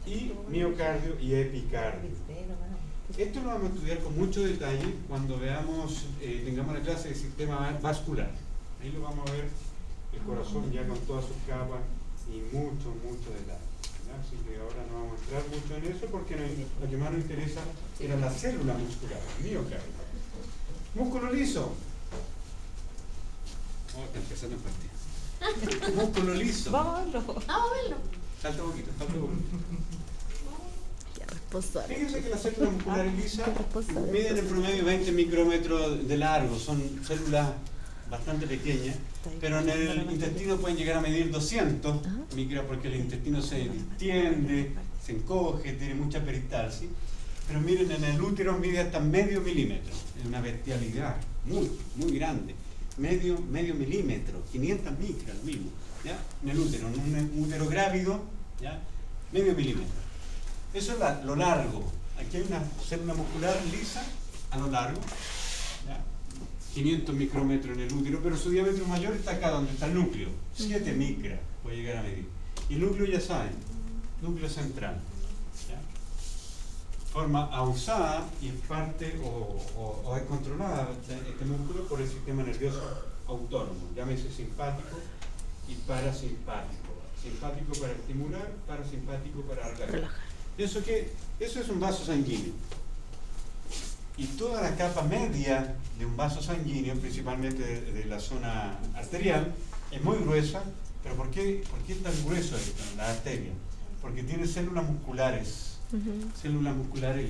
Y miocardio y epicardio. Esto lo vamos a estudiar con mucho detalle cuando veamos, tengamos la clase de sistema vascular. Ahí lo vamos a ver, el corazón ya con todas sus capas y mucho detalle, ¿ya? Así que ahora no vamos a entrar mucho en eso porque lo que más nos interesa era la célula muscular, el miocardio. Músculo liso. Oh, está empezando a partir. Músculo liso. Vamos a verlo. Falta poquito, falta poquito. Qué responsable. Fíjense que las células musculares lisas qué responsable. miden en promedio 20 micrómetros de largo, son células bastante pequeñas, pero en el intestino pueden llegar a medir 200 micras porque el intestino se distiende, se encoge, tiene mucha peristalsis, pero miren, en el útero mide hasta medio milímetro, es una bestialidad muy grande, medio milímetro, 500 micras, lo mismo, ¿ya? En el útero, en un útero grávido, ¿ya? Medio milímetro. Eso es lo largo. Aquí hay una célula muscular lisa a lo largo, ¿ya? 500 micrómetros en el útero, pero su diámetro mayor está acá donde está el núcleo, 7 micras puede llegar a medir. Y el núcleo ya saben, núcleo central, ¿ya? Forma ausada y es parte o es controlada este músculo por el sistema nervioso autónomo, llámese simpático y parasimpático. Simpático para estimular, parasimpático para relajar. ¿Eso qué? Eso es un vaso sanguíneo. Y toda la capa media de un vaso sanguíneo, principalmente de la zona arterial, es muy gruesa. ¿Pero por qué es tan grueso esto, la arteria? Porque tiene células musculares,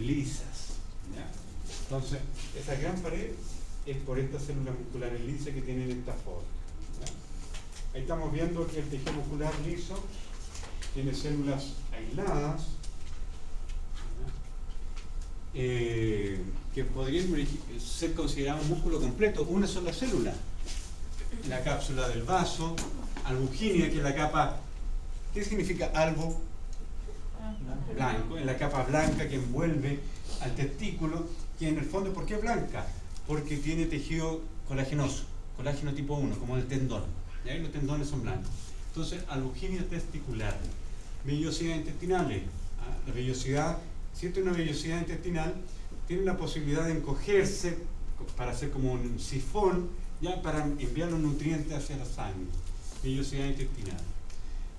lisas, ¿ya? Entonces, esa gran pared es por estas células musculares lisas que tienen esta forma. ¿Ya? Ahí estamos viendo que el tejido muscular liso tiene células aisladas, que podrían ser consideradas un músculo completo, una sola célula. La cápsula del vaso, albugínea, que es la capa. ¿Qué significa albo? Blanco, en la capa blanca que envuelve al testículo, que en el fondo, ¿por qué blanca? Porque tiene tejido colagenoso, colágeno tipo 1, como el tendón. ¿Ya? Y los tendones son blancos. Entonces, albugínea testicular. Vellosidades intestinales. La vellosidad, si esto es una vellosidad intestinal, tiene la posibilidad de encogerse para hacer como un sifón, ya para enviar los nutrientes hacia la sangre. Vellosidad intestinal.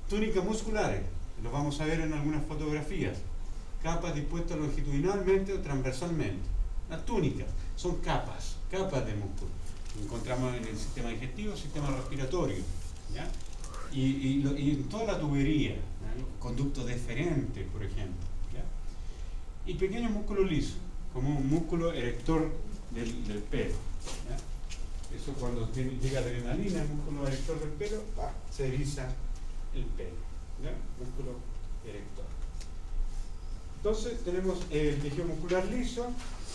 Túnicas musculares, los vamos a ver en algunas fotografías. Capas dispuestas longitudinalmente o transversalmente. Las túnicas son capas de músculo. Lo encontramos en el sistema digestivo, sistema respiratorio, ¿ya? Y en toda la tubería, ¿ya? Conductos deferentes, por ejemplo, ¿ya? Y pequeños músculos lisos, como un músculo erector del pelo, ¿ya? Eso cuando llega adrenalina, el músculo erector del pelo, se eriza el pelo, ¿ya? Músculo erector. Entonces tenemos el tejido muscular liso,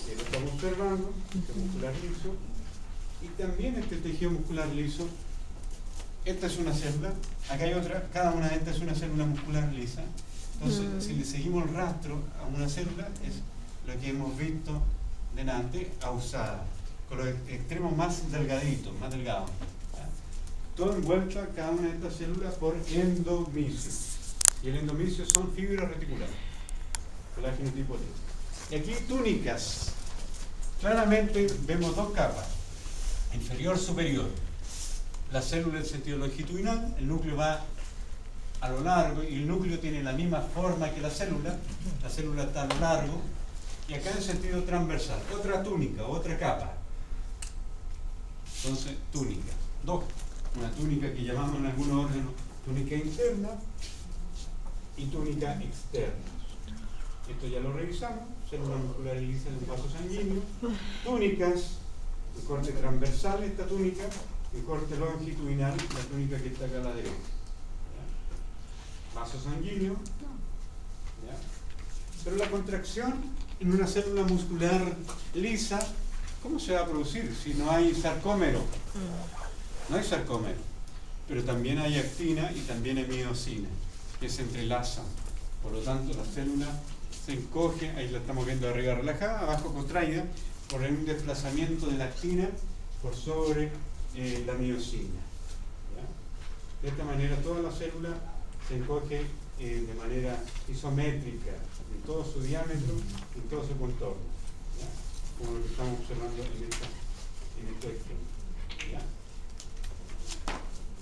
que lo estamos observando, tejido muscular liso, y también este tejido muscular liso, esta es una célula, acá hay otra, cada una de estas es una célula muscular lisa. Entonces, si le seguimos el rastro a una célula, es lo que hemos visto delante, ausada, con los extremos más delgaditos, más delgados. ¿Ya? Todo envuelto a cada una de estas células por endomisio. Y el endomisio son fibras reticulares, colágeno tipo 3. Y aquí túnicas. Claramente vemos dos capas, inferior, superior. La célula en sentido longitudinal, el núcleo va a lo largo y el núcleo tiene la misma forma que la célula está a lo largo, y acá en sentido transversal, otra túnica, otra capa. Entonces, túnica. Dos. Una túnica que llamamos en algunos órganos túnica interna y túnica externa. Esto ya lo revisamos, células musculares lisas en vaso sanguíneo, túnicas, el corte transversal de esta túnica, el corte longitudinal, la túnica que está acá a la derecha. ¿Ya? Vaso sanguíneo. ¿Ya? Pero la contracción en una célula muscular lisa, ¿cómo se va a producir si no hay sarcómero? No hay sarcómero, pero también hay actina y también hay miosina, que se entrelazan. Por lo tanto, la célula se encoge, ahí la estamos viendo arriba relajada, abajo contraída, por un desplazamiento de la actina por sobre la miosina. ¿Ya? De esta manera toda la célula se encoge de manera isométrica, en todo su diámetro y en todo su contorno, ¿ya? Como lo que estamos observando en estos ejemplos. ¿Ya?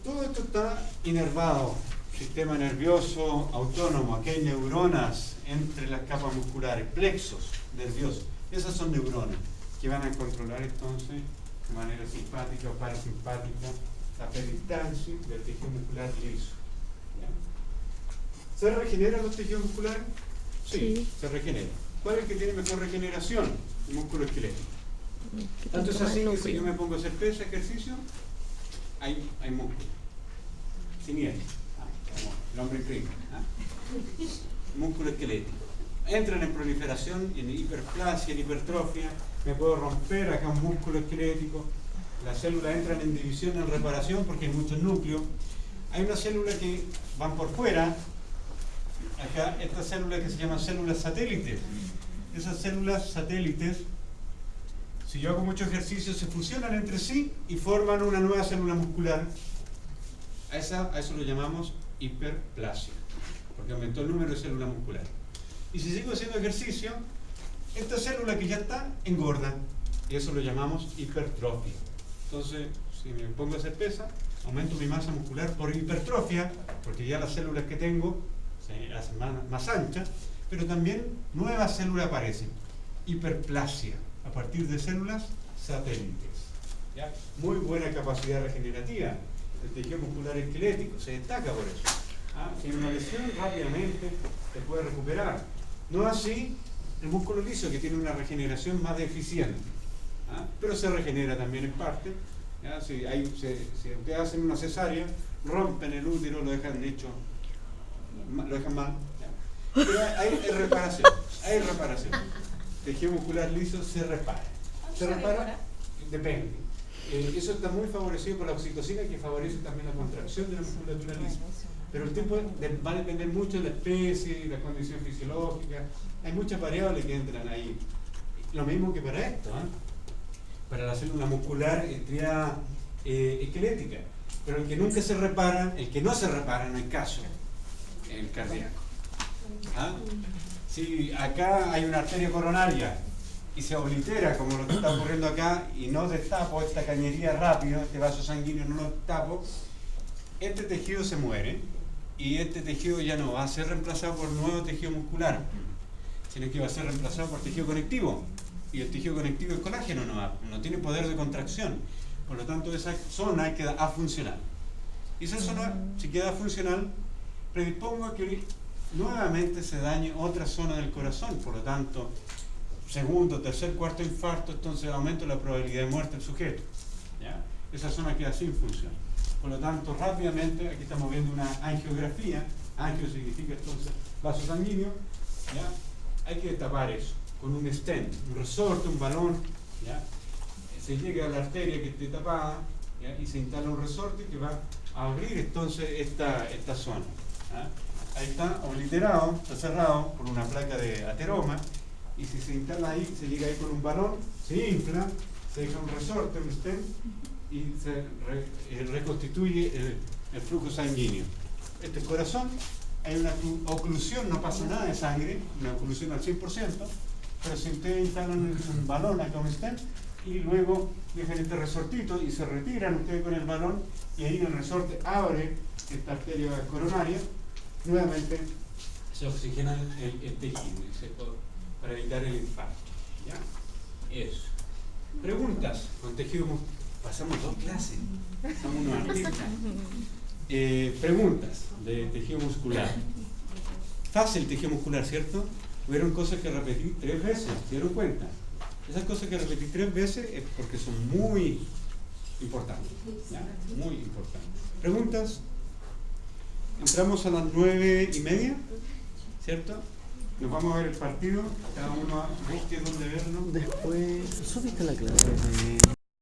Todo esto está inervado, sistema nervioso autónomo, aquí hay neuronas entre las capas musculares, plexos nerviosos, esas son neuronas que van a controlar entonces de manera simpática o parasimpática la peristalsis del tejido muscular liso. ¿Ya? ¿Se regeneran los tejidos musculares? Sí, se regeneran. ¿Cuál es el que tiene mejor regeneración? El músculo esquelético. Tanto es así que si yo me pongo a hacer pesa, ejercicio, hay músculo. Siniestro. Como el hombre primo. Músculo esquelético. Entran en proliferación, en hiperplasia, en hipertrofia. Me puedo romper acá un músculo esquelético. Las células entran en división, en reparación, porque hay muchos núcleos. Hay una célula que van por fuera. Acá, estas células que se llaman células satélites. Esas células satélites, si yo hago mucho ejercicio, se fusionan entre sí y forman una nueva célula muscular. A eso lo llamamos hiperplasia, porque aumentó el número de células musculares. Y si sigo haciendo ejercicio, esta célula que ya está, engorda. Y eso lo llamamos hipertrofia. Entonces, si me pongo a hacer pesa, aumento mi masa muscular por hipertrofia, porque ya las células que tengo se hacen más anchas, pero también nuevas células aparecen. Hiperplasia, a partir de células satélites. ¿Ya? Muy buena capacidad regenerativa. El tejido muscular esquelético se destaca por eso. Si hay una lesión, rápidamente se puede recuperar. No así el músculo liso, que tiene una regeneración más deficiente. ¿ah? Pero se regenera también en parte. ¿Ya? Si ustedes hacen una cesárea, rompen el útero, lo dejan hecho, lo dejan mal. ¿Ya? Pero hay reparación, hay reparación. Tejido muscular liso se repara. ¿Se repara? Depende. Eso está muy favorecido por la oxitocina, que favorece también la contracción de la musculatura lisa. Pero el tiempo va a depender mucho de la especie, la condición fisiológica. Hay muchas variables que entran ahí. Lo mismo que para esto, ¿eh? Para la célula muscular triada esquelética. Pero el que nunca se repara, el que no se repara en el caso, el cardíaco. ¿Ah? Si acá hay una arteria coronaria y se oblitera, como lo que está ocurriendo acá, y no destapo esta cañería rápido, este vaso sanguíneo no lo destapo, este tejido se muere y este tejido ya no va a ser reemplazado por nuevo tejido muscular, sino que va a ser reemplazado por tejido conectivo. Y el tejido conectivo es colágeno, no tiene poder de contracción. Por lo tanto, esa zona queda afuncional. Y esa zona, si queda funcional, predispongo a que nuevamente se dañe otra zona del corazón. Por lo tanto, segundo, tercer, cuarto infarto, entonces aumenta la probabilidad de muerte del sujeto. ¿Ya? Esa zona queda sin función. Por lo tanto, rápidamente, aquí estamos viendo una angiografía. Angio significa entonces vaso sanguíneo. ¿Ya? Hay que tapar eso con un stent, un resorte, un balón. ¿Ya? Se llega a la arteria que esté tapada, ¿ya? Y se instala un resorte que va a abrir entonces esta zona. ¿Ya? Ahí está obliterado, está cerrado por una placa de ateroma, y si se instala ahí, se llega ahí con un balón, se infla, se deja un resorte, un stent, y se reconstituye el flujo sanguíneo. Este es corazón, hay una oclusión, no pasa nada de sangre, una oclusión al 100%, pero si ustedes instalan un balón acá, un stent, y luego dejan este resortito y se retiran ustedes con el balón, y ahí el resorte abre esta arteria coronaria, nuevamente se oxigena el tejido para evitar el infarto. ¿Ya? Eso. Preguntas con tejido muscular. Pasamos 2 clases, somos unos artistas. Preguntas de tejido muscular. Fácil tejido muscular, ¿cierto? Hubieron cosas que repetí 3 veces, ¿se dieron cuenta? Esas cosas que repetí 3 veces es porque son muy importantes. ¿Ya? Muy importantes. ¿Preguntas? Entramos a las 9:30, ¿cierto? Nos vamos a ver el partido, cada uno busque dónde verlo. Después, ¿subiste la clase de